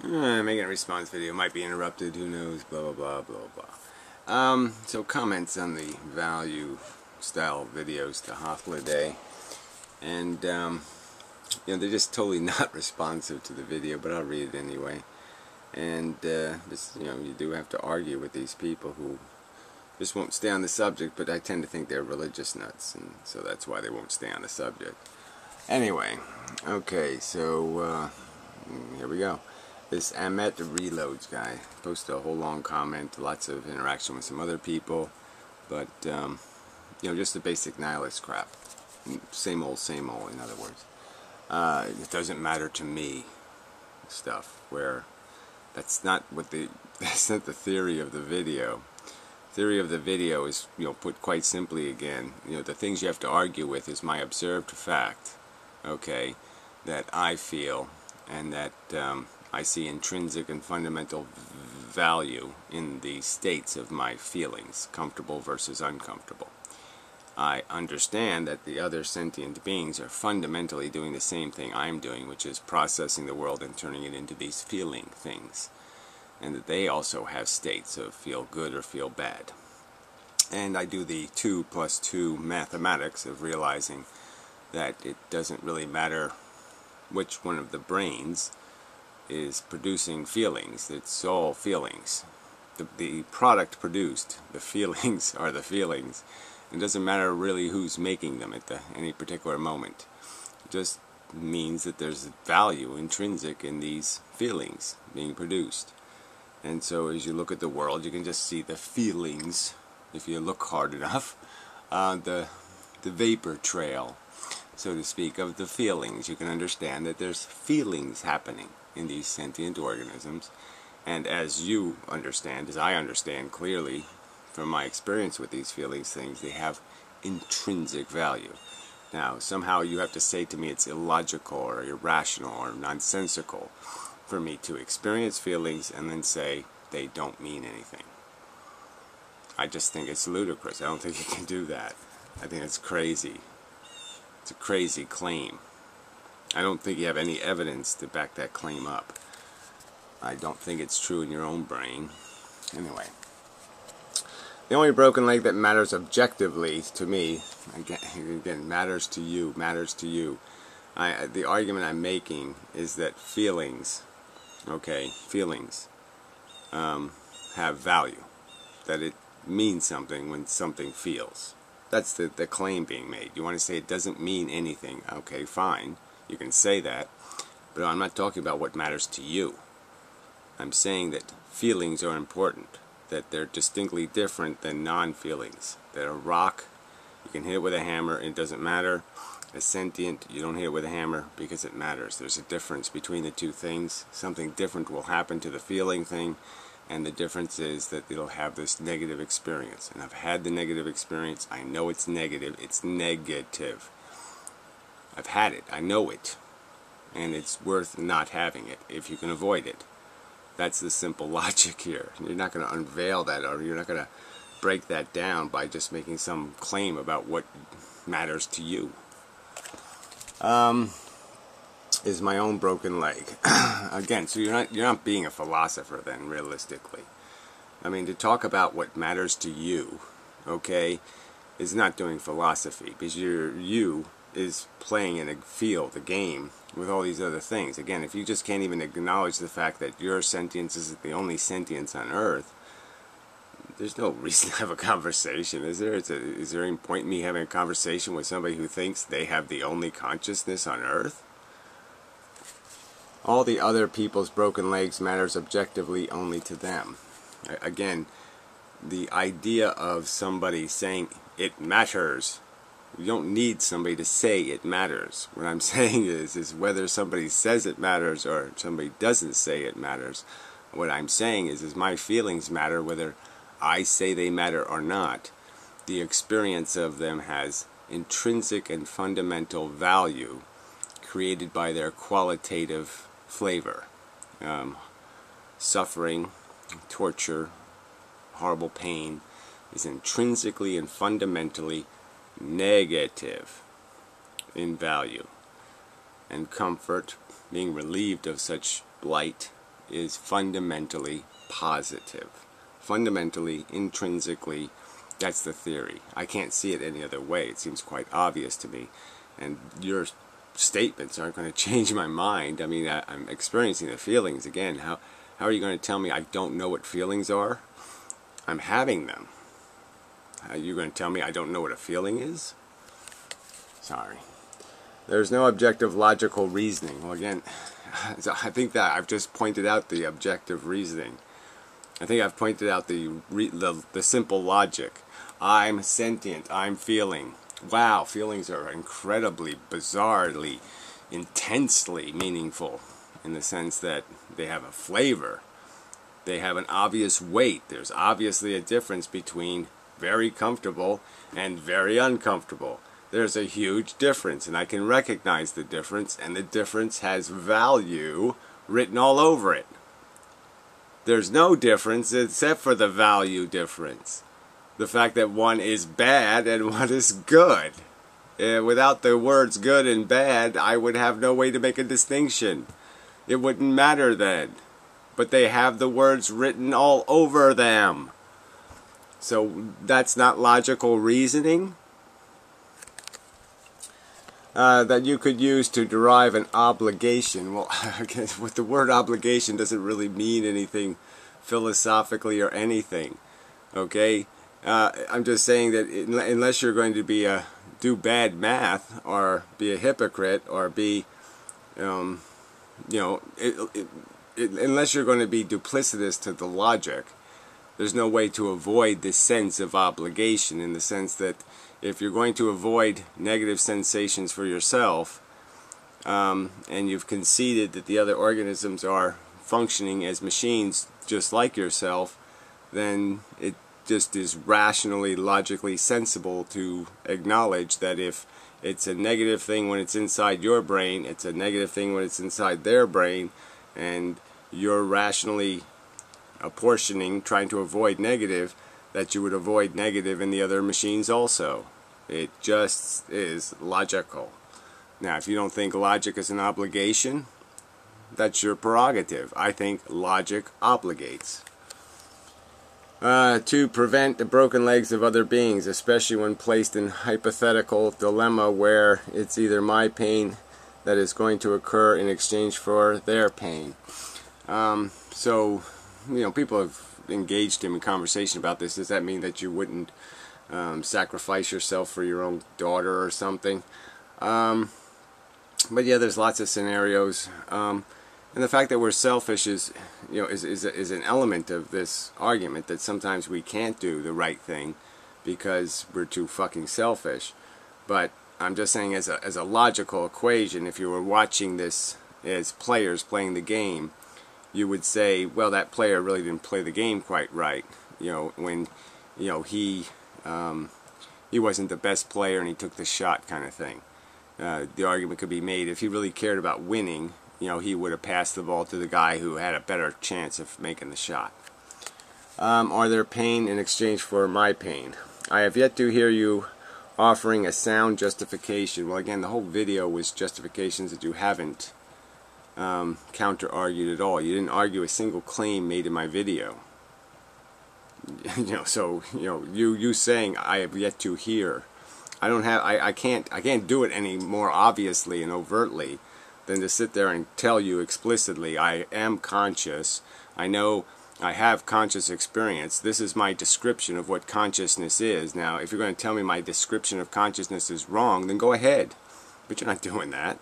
Making a response video might be interrupted, who knows, blah blah blah blah blah. So comments on the value style videos to holiday, and they're just totally not responsive to the video, but I'll read it anyway. And you do have to argue with these people who just won't stay on the subject, but I tend to think they're religious nuts, and so that's why they won't stay on the subject. Anyway, okay, so here we go. This Amet Reloads guy posted a whole long comment, lots of interaction with some other people, but just the basic nihilist crap. Same old, in other words. It doesn't matter to me stuff, where that's not the theory of the video. Theory of the video is, put quite simply again, the things you have to argue with is my observed fact, okay, that I feel, and that I see intrinsic and fundamental value in the states of my feelings, comfortable versus uncomfortable. I understand that the other sentient beings are fundamentally doing the same thing I'm doing, which is processing the world and turning it into these feeling things, and that they also have states of feel good or feel bad. And I do the 2 + 2 mathematics of realizing that it doesn't really matter which one of the brains is producing feelings. It's all feelings. The product produced, the feelings are the feelings. It doesn't matter really who's making them at any particular moment. It just means that there's value intrinsic in these feelings being produced. And so as you look at the world, you can just see the feelings, if you look hard enough, the vapor trail, so to speak, of the feelings. You can understand that there's feelings happening in these sentient organisms, and as you understand, as I understand clearly from my experience with these feelings things, they have intrinsic value. Now, somehow you have to say to me it's illogical or irrational or nonsensical for me to experience feelings and then say they don't mean anything. I just think it's ludicrous. I don't think you can do that. I think it's crazy. It's a crazy claim. I don't think you have any evidence to back that claim up. I don't think it's true in your own brain. Anyway. The only broken leg that matters objectively to me, again matters to you. The argument I'm making is that feelings, have value. That it means something when something feels. That's the claim being made. You want to say it doesn't mean anything. Okay, fine. You can say that. But I'm not talking about what matters to you. I'm saying that feelings are important. That they're distinctly different than non-feelings. That a rock, you can hit it with a hammer and it doesn't matter. A sentient, you don't hit it with a hammer because it matters. There's a difference between the two things. Something different will happen to the feeling thing, and the difference is that it'll have this negative experience. And I've had the negative experience. I know it's negative. It's negative. I've had it. I know it. And it's worth not having it if you can avoid it. That's the simple logic here. You're not going to unveil that, or you're not going to break that down by just making some claim about what matters to you. Is my own broken leg. Again, so you're not being a philosopher then, realistically. I mean, to talk about what matters to you, okay, is not doing philosophy, because you is playing in a field, a game, with all these other things. Again, if you just can't even acknowledge the fact that your sentience is the only sentience on Earth, there's no reason to have a conversation, is there? Is there any point in me having a conversation with somebody who thinks they have the only consciousness on Earth? All the other people's broken legs matters objectively only to them. Again, the idea of somebody saying it matters, you don't need somebody to say it matters. What I'm saying is whether somebody says it matters or somebody doesn't say it matters. What I'm saying is my feelings matter whether I say they matter or not. The experience of them has intrinsic and fundamental value created by their qualitative flavor. Suffering, torture, horrible pain is intrinsically and fundamentally negative in value, and comfort, being relieved of such blight, is fundamentally positive. Fundamentally, intrinsically, that's the theory. I can't see it any other way. It seems quite obvious to me. And your statements aren't going to change my mind. I mean, I'm experiencing the feelings again. How are you going to tell me I don't know what feelings are? I'm having them. Are you going to tell me I don't know what a feeling is? Sorry. There's no objective logical reasoning. Well, again, I think that I've just pointed out the objective reasoning. I think I've pointed out the simple logic. I'm sentient. I'm feeling. Wow, feelings are incredibly, bizarrely, intensely meaningful in the sense that they have a flavor. They have an obvious weight. There's obviously a difference between very comfortable and very uncomfortable. There's a huge difference, and I can recognize the difference, and the difference has value written all over it. There's no difference except for the value difference. The fact that one is bad and one is good. Without the words good and bad, I would have no way to make a distinction. It wouldn't matter then. But they have the words written all over them. So that's not logical reasoning that you could use to derive an obligation. Well, I guess with the word obligation doesn't really mean anything philosophically or anything. Okay? I'm just saying that unless you're going to be do bad math or be a hypocrite or be, unless you're going to be duplicitous to the logic, there's no way to avoid this sense of obligation, in the sense that if you're going to avoid negative sensations for yourself, and you've conceded that the other organisms are functioning as machines just like yourself, then it just is rationally, logically sensible to acknowledge that if it's a negative thing when it's inside your brain, it's a negative thing when it's inside their brain, and you're rationally apportioning, trying to avoid negative, that you would avoid negative in the other machines also. It just is logical. Now, if you don't think logic is an obligation, that's your prerogative. I think logic obligates. To prevent the broken legs of other beings, especially when placed in hypothetical dilemma where it's either my pain that is going to occur in exchange for their pain. So, people have engaged in conversation about this. Does that mean that you wouldn't sacrifice yourself for your own daughter or something? But yeah, there's lots of scenarios. And the fact that we're selfish is an element of this argument, that sometimes we can't do the right thing because we're too fucking selfish. But I'm just saying, as a logical equation, if you were watching this as players playing the game, you would say, well, that player really didn't play the game quite right. When he wasn't the best player and he took the shot, kind of thing. The argument could be made, if he really cared about winning, he would have passed the ball to the guy who had a better chance of making the shot. Are there pain in exchange for my pain? I have yet to hear you offering a sound justification. Well, again, the whole video was justifications that you haven't counter-argued at all. You didn't argue a single claim made in my video. You saying I have yet to hear. I can't do it any more obviously and overtly than to sit there and tell you explicitly, I am conscious. I know I have conscious experience. This is my description of what consciousness is. Now, if you're going to tell me my description of consciousness is wrong, then go ahead. But you're not doing that.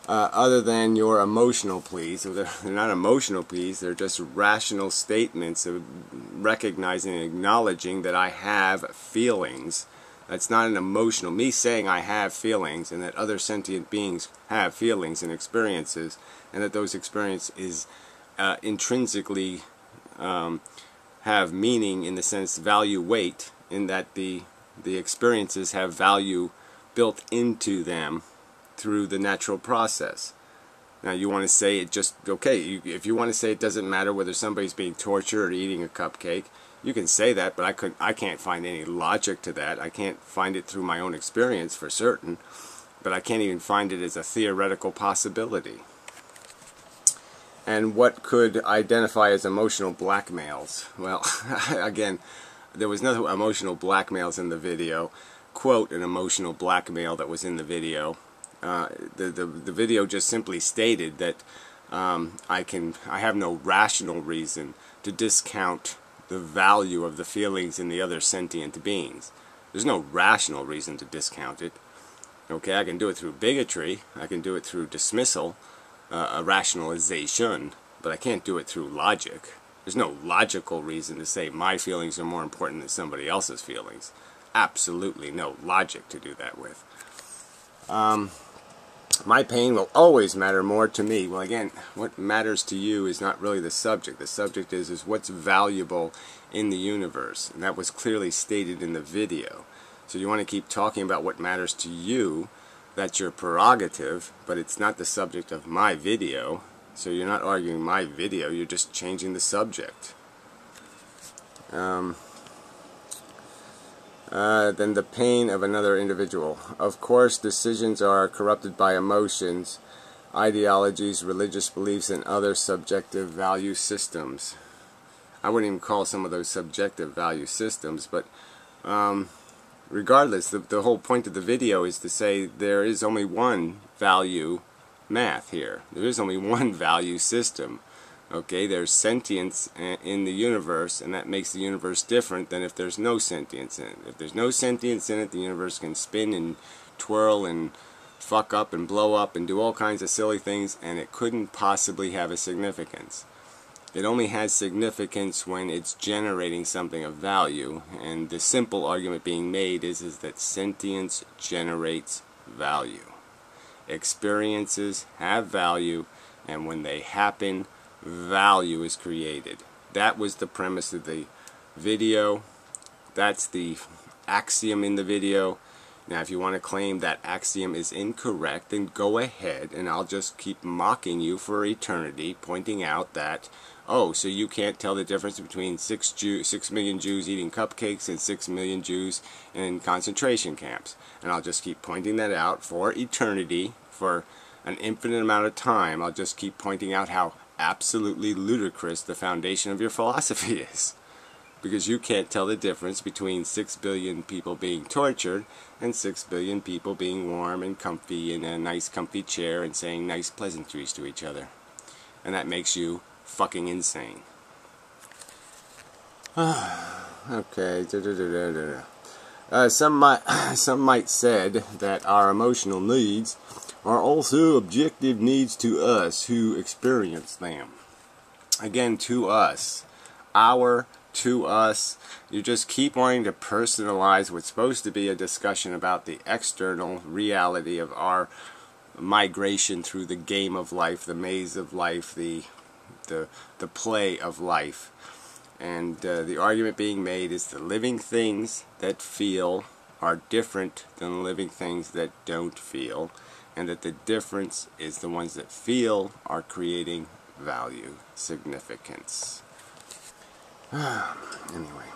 Other than your emotional pleas. They're not emotional pleas, they're just rational statements of recognizing and acknowledging that I have feelings. That's not an emotional. Me saying I have feelings and that other sentient beings have feelings and experiences, and that those experiences intrinsically have meaning, in the sense value, weight, in that the experiences have value built into them through the natural process. Now, you want to say it just, okay, if you want to say it doesn't matter whether somebody's being tortured or eating a cupcake, you can say that, but I can't find any logic to that. I can't find it through my own experience for certain, but I can't even find it as a theoretical possibility. and what could identify as emotional blackmails. Well, again, there was no emotional blackmails in the video. Quote, an emotional blackmail that was in the video. The video just simply stated that I have no rational reason to discount the value of the feelings in the other sentient beings. There's no rational reason to discount it. Okay, I can do it through bigotry, I can do it through dismissal, a rationalization, but I can't do it through logic. There's no logical reason to say my feelings are more important than somebody else's feelings. Absolutely no logic to do that with. My pain will always matter more to me. Well, again, what matters to you is not really the subject. The subject is what's valuable in the universe, and that was clearly stated in the video. So you want to keep talking about what matters to you. That's your prerogative, but it's not the subject of my video. So you're not arguing my video, you're just changing the subject. Then the pain of another individual. Of course, decisions are corrupted by emotions, ideologies, religious beliefs, and other subjective value systems. I wouldn't even call some of those subjective value systems, but regardless, the whole point of the video is to say there is only one value math here. There is only one value system. Okay, there's sentience in the universe, and that makes the universe different than if there's no sentience in it. If there's no sentience in it, the universe can spin and twirl and fuck up and blow up and do all kinds of silly things, and it couldn't possibly have a significance. It only has significance when it's generating something of value, and the simple argument being made is that sentience generates value. Experiences have value, and when they happen, value is created. That was the premise of the video. That's the axiom in the video. Now, if you want to claim that axiom is incorrect, then go ahead, and I'll just keep mocking you for eternity, pointing out that, oh, so you can't tell the difference between 6 million Jews eating cupcakes and 6 million Jews in concentration camps. And I'll just keep pointing that out for eternity, for an infinite amount of time. I'll just keep pointing out how absolutely ludicrous the foundation of your philosophy is. Because you can't tell the difference between 6 billion people being tortured and 6 billion people being warm and comfy in a nice comfy chair and saying nice pleasantries to each other. And that makes you fucking insane. Okay. Some might said that our emotional needs are also objective needs to us who experience them. Again, to us. To us. You just keep wanting to personalize what's supposed to be a discussion about the external reality of our migration through the game of life, the maze of life, the play of life. And the argument being made is the living things that feel are different than the living things that don't feel, and that the difference is the ones that feel are creating value, significance. Anyway.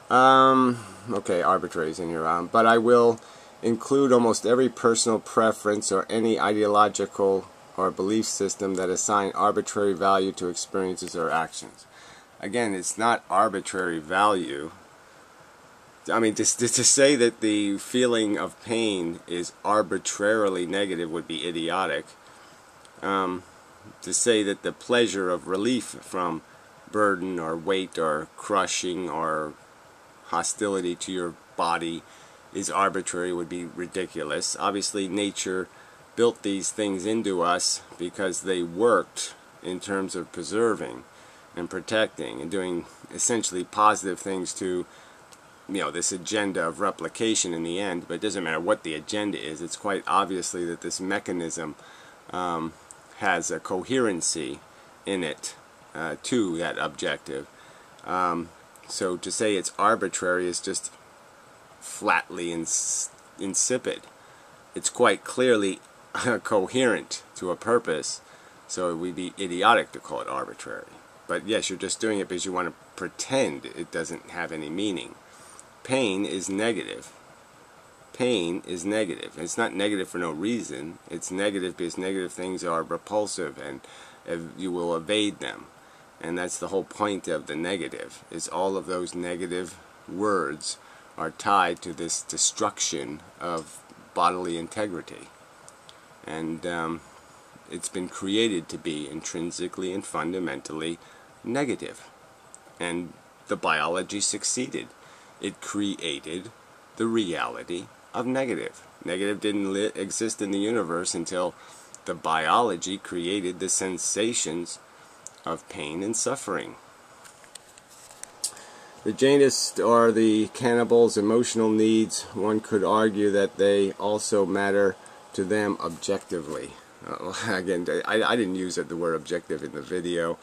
Okay, arbitraries in here. But I will include almost every personal preference or any ideological or belief system that assign arbitrary value to experiences or actions. Again, it's not arbitrary value. I mean, to say that the feeling of pain is arbitrarily negative would be idiotic. To say that the pleasure of relief from burden or weight or crushing or hostility to your body is arbitrary would be ridiculous. Obviously, nature built these things into us because they worked in terms of preserving and protecting and doing essentially positive things to, you know, this agenda of replication in the end. But it doesn't matter what the agenda is. It's quite obviously that this mechanism has a coherency in it to that objective. So to say it's arbitrary is just flatly insipid. It's quite clearly coherent to a purpose, so it would be idiotic to call it arbitrary. But yes, you're just doing it because you want to pretend it doesn't have any meaning. Pain is negative. Pain is negative. It's not negative for no reason. It's negative because negative things are repulsive you will evade them. And that's the whole point of the negative, is all of those negative words are tied to this destruction of bodily integrity. And it's been created to be intrinsically and fundamentally negative. And the biology succeeded. It created the reality of negative. Negative didn't exist in the universe until the biology created the sensations of pain and suffering. The Jainists or the cannibals' emotional needs, one could argue that they also matter to them objectively. Again, I didn't use the word objective in the video.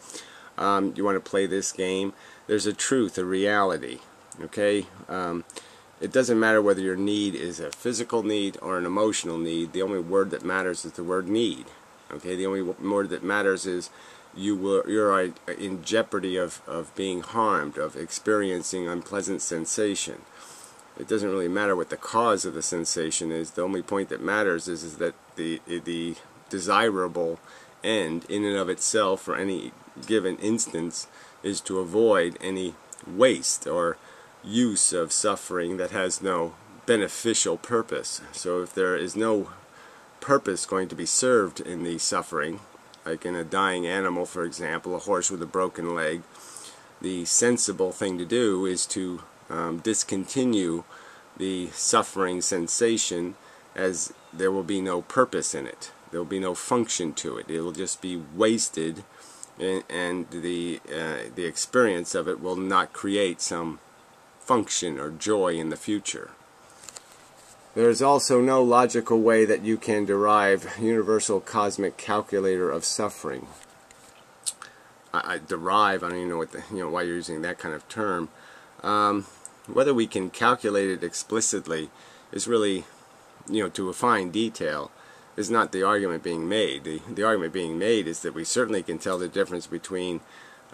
You want to play this game? There's a truth, a reality. Okay? It doesn't matter whether your need is a physical need or an emotional need. The only word that matters is the word need. Okay? The only word that matters is you're in jeopardy of being harmed, of experiencing unpleasant sensation. It doesn't really matter what the cause of the sensation is. The only point that matters is that the desirable end in and of itself for any given instance is to avoid any waste or use of suffering that has no beneficial purpose. So if there is no purpose going to be served in the suffering, like in a dying animal, for example, a horse with a broken leg, the sensible thing to do is to discontinue the suffering sensation, as there will be no purpose in it. There will be no function to it. It will just be wasted, and the experience of it will not create some function or joy in the future. There is also no logical way that you can derive universal cosmic calculator of suffering. Derive, I don't even know what why you're using that kind of term. Whether we can calculate it explicitly is really, to a fine detail, is not the argument being made. The argument being made is that we certainly can tell the difference between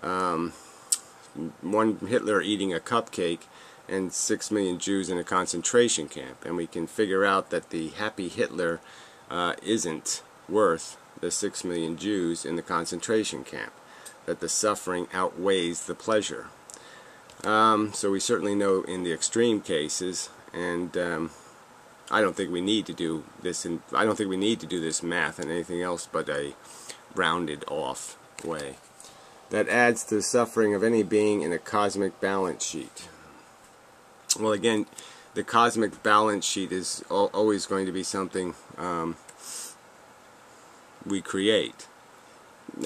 one Hitler eating a cupcake and 6 million Jews in a concentration camp, and we can figure out that the happy Hitler isn't worth the 6 million Jews in the concentration camp, that the suffering outweighs the pleasure. So we certainly know in the extreme cases, and I don't think we need to do this. I don't think we need to do this math in anything else but a rounded off way. That adds to the suffering of any being in a cosmic balance sheet. Well, again, the cosmic balance sheet is always going to be something we create.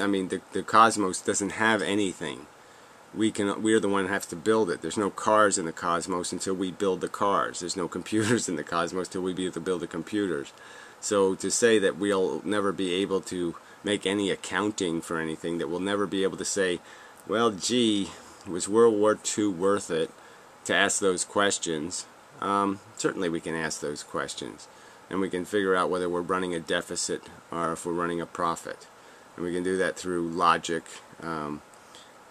I mean, the cosmos doesn't have anything. We're the one who has to build it. There's no cars in the cosmos until we build the cars. There's no computers in the cosmos until we be able to build the computers. So to say that we'll never be able to make any accounting for anything, that we'll never be able to say, well, gee, was World War II worth it, to ask those questions. Certainly we can ask those questions, and we can figure out whether we're running a deficit or if we're running a profit, and we can do that through logic.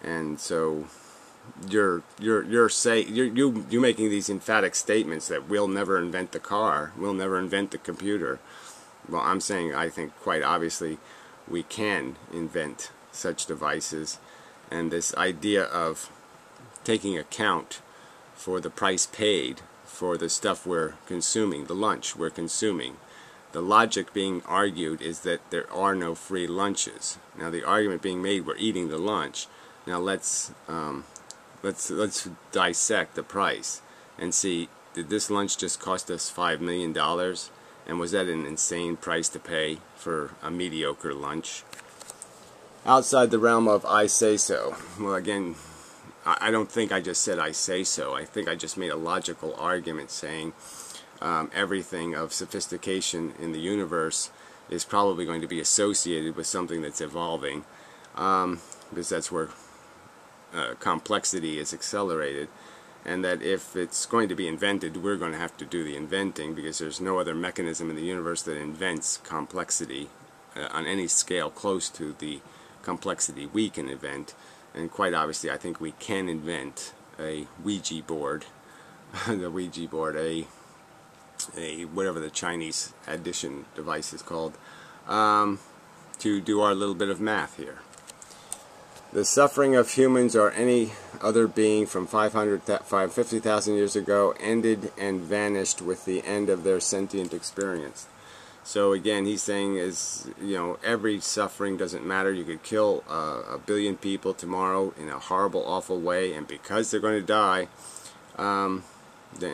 And so you're making these emphatic statements that we'll never invent the car, we'll never invent the computer. Well, I'm saying I think quite obviously we can invent such devices, and this idea of taking account for the price paid for the stuff we're consuming, the lunch we're consuming. The logic being argued is that there are no free lunches. Now the argument being made, we're eating the lunch. Now let's dissect the price and see, did this lunch just cost us $5 million? And was that an insane price to pay for a mediocre lunch? Outside the realm of I say so. Well, again, I don't think I just said I say so. I think I just made a logical argument saying everything of sophistication in the universe is probably going to be associated with something that's evolving, because that's where complexity is accelerated, and that if it's going to be invented, we're going to have to do the inventing, because there's no other mechanism in the universe that invents complexity on any scale close to the complexity we can invent. And quite obviously, I think we can invent a Ouija board, the Ouija board, a whatever the Chinese addition device is called, to do our little bit of math here. The suffering of humans or any other being from 550,000 years ago ended and vanished with the end of their sentient experience. So again, he's saying every suffering doesn't matter. You could kill a billion people tomorrow in a horrible, awful way, and because they're going to die, then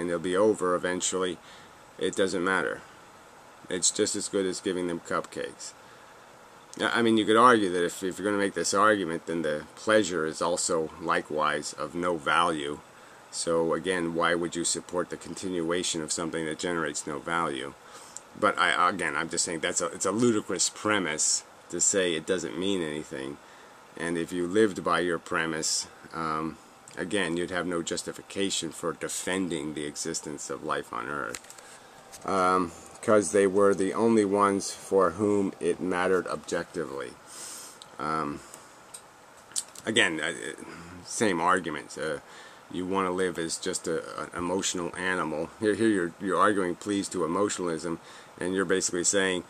they'll be over eventually, it doesn't matter. It's just as good as giving them cupcakes. I mean, you could argue that if you're going to make this argument, then the pleasure is also likewise of no value. So again, why would you support the continuation of something that generates no value? But I'm just saying it's a ludicrous premise to say it doesn't mean anything. And if you lived by your premise, again, you'd have no justification for defending the existence of life on Earth. Because they were the only ones for whom it mattered objectively. Again, same argument. You want to live as just an emotional animal. Here you're arguing pleas to emotionalism, and you're basically saying,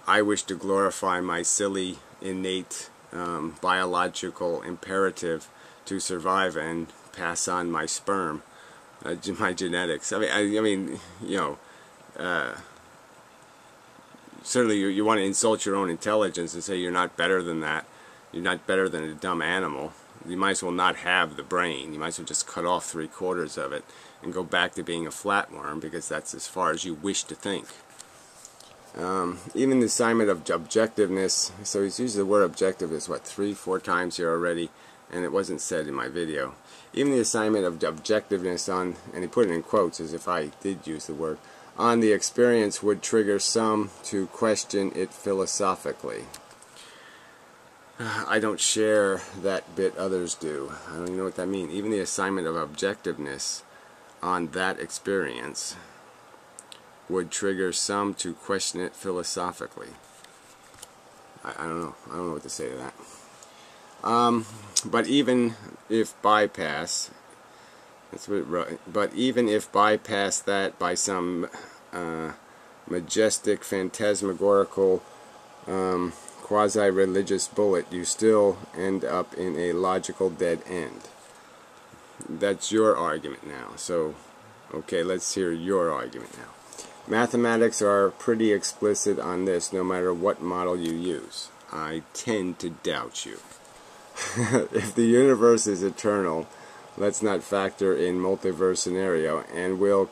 I wish to glorify my silly, innate, biological imperative to survive and pass on my sperm, my genetics. I mean, certainly you want to insult your own intelligence and say you're not better than that. You're not better than a dumb animal. You might as well not have the brain. You might as well just cut off 3/4 of it and go back to being a flatworm, because that's as far as you wish to think. Even the assignment of objectiveness, so he's used the word objectiveness, what, 3-4 times here already, and it wasn't said in my video. Even the assignment of objectiveness on, and he put it in quotes as if I did use the word, on the experience would trigger some to question it philosophically. I don't share that bit, others do. I don't even know what that means. Even the assignment of objectiveness on that experience would trigger some to question it philosophically. I don't know. I don't know what to say to that. But even if bypass, that's what it wrote, but even if bypass that by some majestic, phantasmagorical, quasi-religious bullet, you still end up in a logical dead end. That's your argument now. So, okay, let's hear your argument now. Mathematics are pretty explicit on this, no matter what model you use. I tend to doubt you. If the universe is eternal, let's not factor in multiverse scenario, and will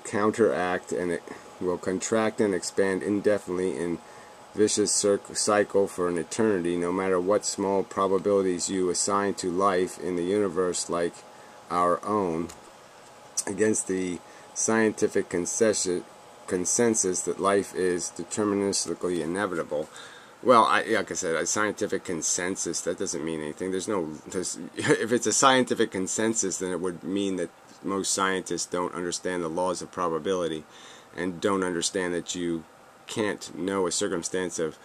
counteract and it will contract and expand indefinitely in vicious cycle for an eternity, no matter what small probabilities you assign to life in the universe like our own, against the scientific consensus that life is deterministically inevitable. Well, like I said, a scientific consensus, that doesn't mean anything. If it's a scientific consensus, then it would mean that most scientists don't understand the laws of probability and don't understand that you can't know a circumstance of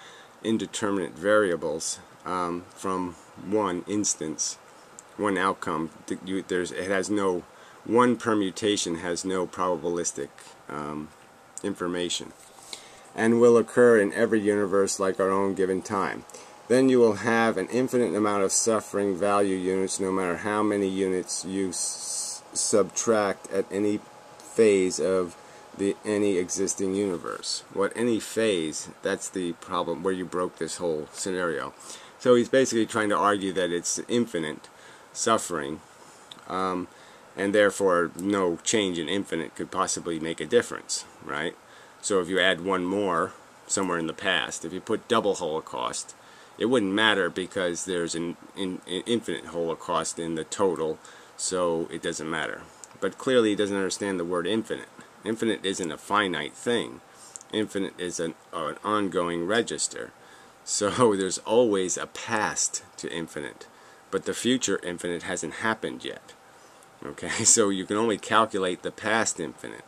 indeterminate variables from one instance, one outcome. One permutation has no probabilistic information, and will occur in every universe like our own given time. Then you will have an infinite amount of suffering value units, no matter how many units you subtract at any phase of any existing universe. What any phase, that's the problem where you broke this whole scenario. So he's basically trying to argue that it's infinite suffering, and therefore no change in infinite could possibly make a difference, right? So if you add one more somewhere in the past, if you put double Holocaust, it wouldn't matter because there's an infinite Holocaust in the total, so it doesn't matter. But clearly he doesn't understand the word infinite. Infinite isn't a finite thing. Infinite is an ongoing register. So there's always a past to infinite, but the future infinite hasn't happened yet. Okay, so you can only calculate the past infinite.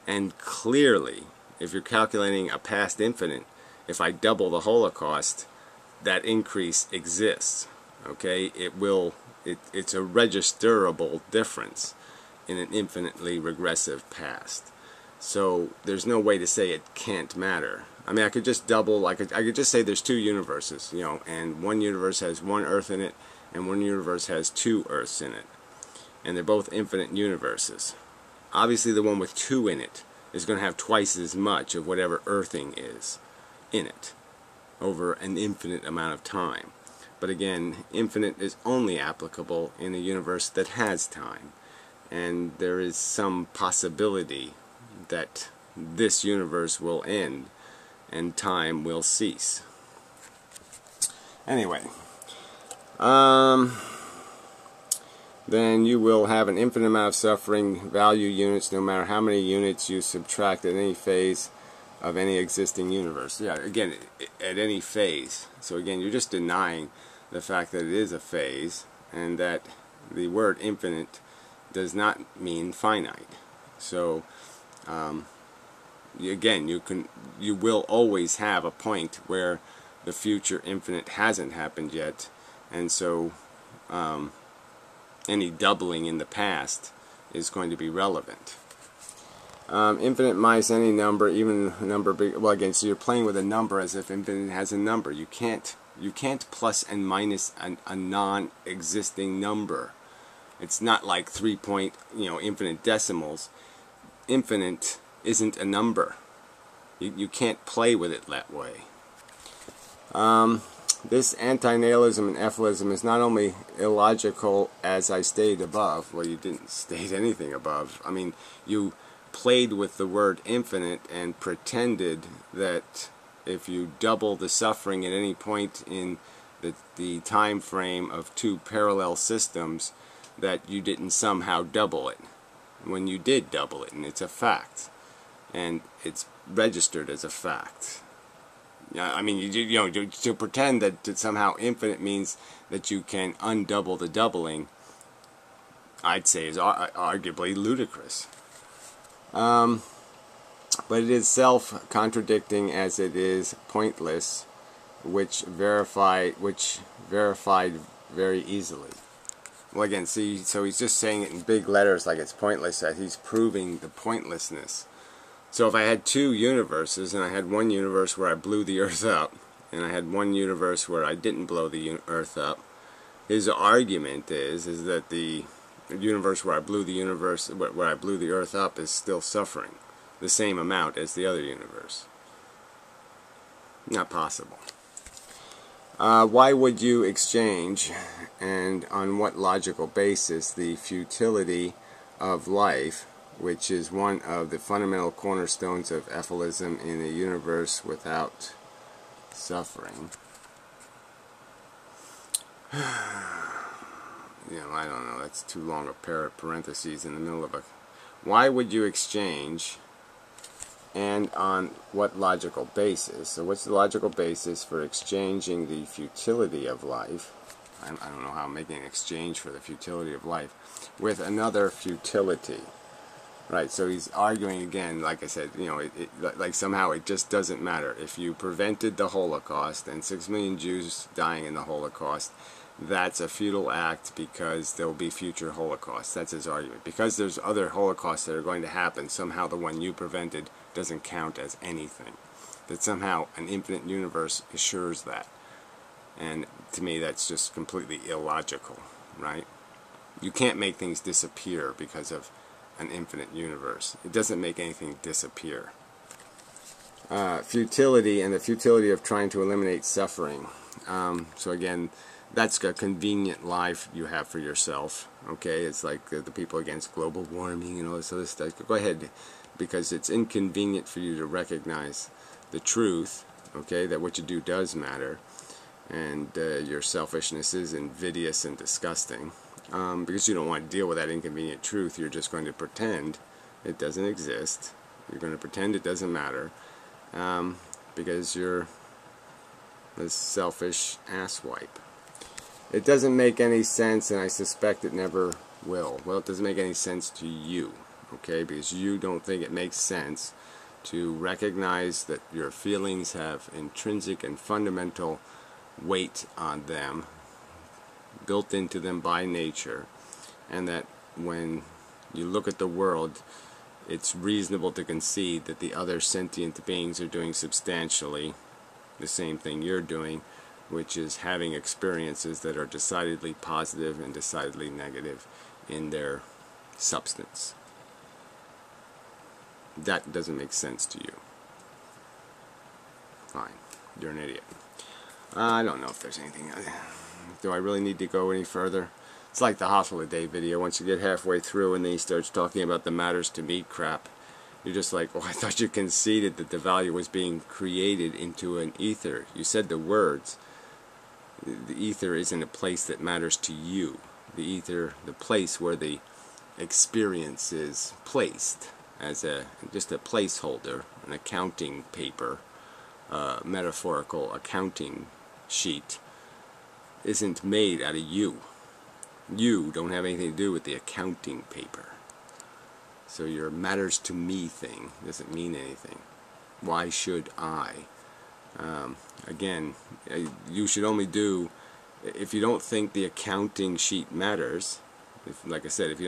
And clearly, if you're calculating a past infinite, if I double the Holocaust, that increase exists. Okay, it's a registerable difference in an infinitely regressive past. So there's no way to say it can't matter. I mean, I could just double, I could just say there's two universes, you know, and one universe has one Earth in it, and one universe has two Earths in it. And they're both infinite universes. Obviously, the one with two in it is going to have twice as much of whatever earthing is in it over an infinite amount of time. But again, infinite is only applicable in a universe that has time. And there is some possibility that this universe will end and time will cease. Anyway, then you will have an infinite amount of suffering value units no matter how many units you subtract at any phase of any existing universe. Yeah, again, at any phase. So again, you're just denying the fact that it is a phase and that the word infinite does not mean finite. So again, you will always have a point where the future infinite hasn't happened yet, and so any doubling in the past is going to be relevant. Infinite minus any number, even a number big. Well, again, so you're playing with a number as if infinite has a number. You can't plus and minus a non-existing number. It's not like 3 point, infinite decimals. Infinite isn't a number. You can't play with it that way. This anti-nihilism and ethylism is not only illogical, as I stated above. Well, you didn't state anything above. I mean, you played with the word infinite and pretended that if you double the suffering at any point in the time frame of two parallel systems, that you didn't somehow double it, when you did double it, and it's a fact, and it's registered as a fact. I mean, to pretend that somehow infinite means that you can undouble the doubling, I'd say is arguably ludicrous. But it is self-contradicting as it is pointless, which verified very easily. Well, again, see, so he's just saying it in big letters like it's pointless, that he's proving the pointlessness. So if I had two universes, and I had one universe where I blew the Earth up, and I had one universe where I didn't blow the Earth up, his argument is that the universe where I blew the Earth up is still suffering the same amount as the other universe. Not possible. Why would you exchange, and on what logical basis, the futility of life, which is one of the fundamental cornerstones of ethylism, in a universe without suffering? I don't know, that's too long a pair of parentheses in the middle of a... Why would you exchange, and on what logical basis? So what's the logical basis for exchanging the futility of life? I don't know how I'm making an exchange for the futility of life with another futility. Right, so he's arguing again, like I said, like somehow it just doesn't matter. If you prevented the Holocaust and 6 million Jews dying in the Holocaust, that's a futile act because there will be future Holocausts. That's his argument. Because there's other Holocausts that are going to happen, somehow the one you prevented doesn't count as anything. That somehow an infinite universe assures that. And to me, that's just completely illogical, right? You can't make things disappear because of an infinite universe. It doesn't make anything disappear. Futility, and the futility of trying to eliminate suffering. So again, that's a convenient life you have for yourself. Okay, it's like the people against global warming and all this other stuff. Go ahead, because it's inconvenient for you to recognize the truth. Okay, that what you do does matter, and your selfishness is invidious and disgusting. Because you don't want to deal with that inconvenient truth, you're just going to pretend it doesn't exist. You're going to pretend it doesn't matter, because you're a selfish asswipe. It doesn't make any sense, and I suspect it never will. Well, it doesn't make any sense to you, okay, because you don't think it makes sense to recognize that your feelings have intrinsic and fundamental weight on them, built into them by nature, and that when you look at the world, it's reasonable to concede that the other sentient beings are doing substantially the same thing you're doing, which is having experiences that are decidedly positive and decidedly negative in their substance. That doesn't make sense to you. Fine. You're an idiot. I don't know if there's anything. Do I really need to go any further? It's like the hospital day video. Once you get halfway through and then he starts talking about the matters to meet crap, you're just like, oh, I thought you conceded that the value was being created into an ether. You said the words. The ether isn't a place that matters to you. The ether, the place where the experience is placed as just a placeholder, an accounting paper, metaphorical accounting sheet, isn't made out of you. You don't have anything to do with the accounting paper. So your matters to me thing doesn't mean anything. Why should I? Again, you should only do, if you don't think the accounting sheet matters, like I said, if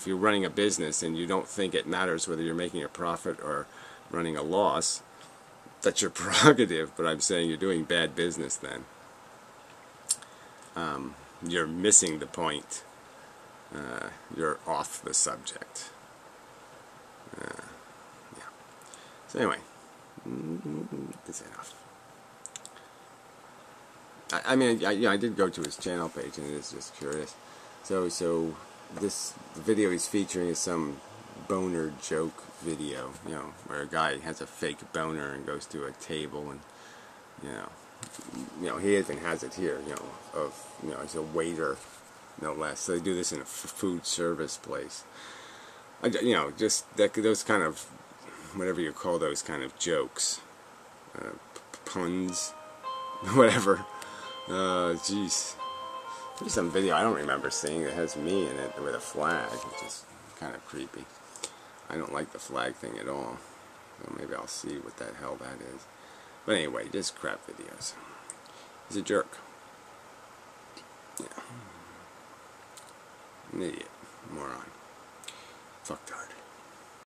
you're running a business and you don't think it matters whether you're making a profit or running a loss, that's your prerogative, but I'm saying you're doing bad business then. You're missing the point. You're off the subject. Yeah. So anyway, that's enough. I mean, I did go to his channel page, and it is just curious. So this video he's featuring is some boner joke video, you know, where a guy has a fake boner and goes to a table, and you know, he even has it here, you know, he's a waiter, no less. So they do this in a food service place. You know, just those kind of, whatever you call those kind of jokes, puns, whatever. Jeez. There's some video I don't remember seeing that has me in it with a flag, which is kind of creepy. I don't like the flag thing at all. So maybe I'll see what the hell that is. But anyway, just crap videos. He's a jerk. Yeah. An idiot. Moron. Fucktard.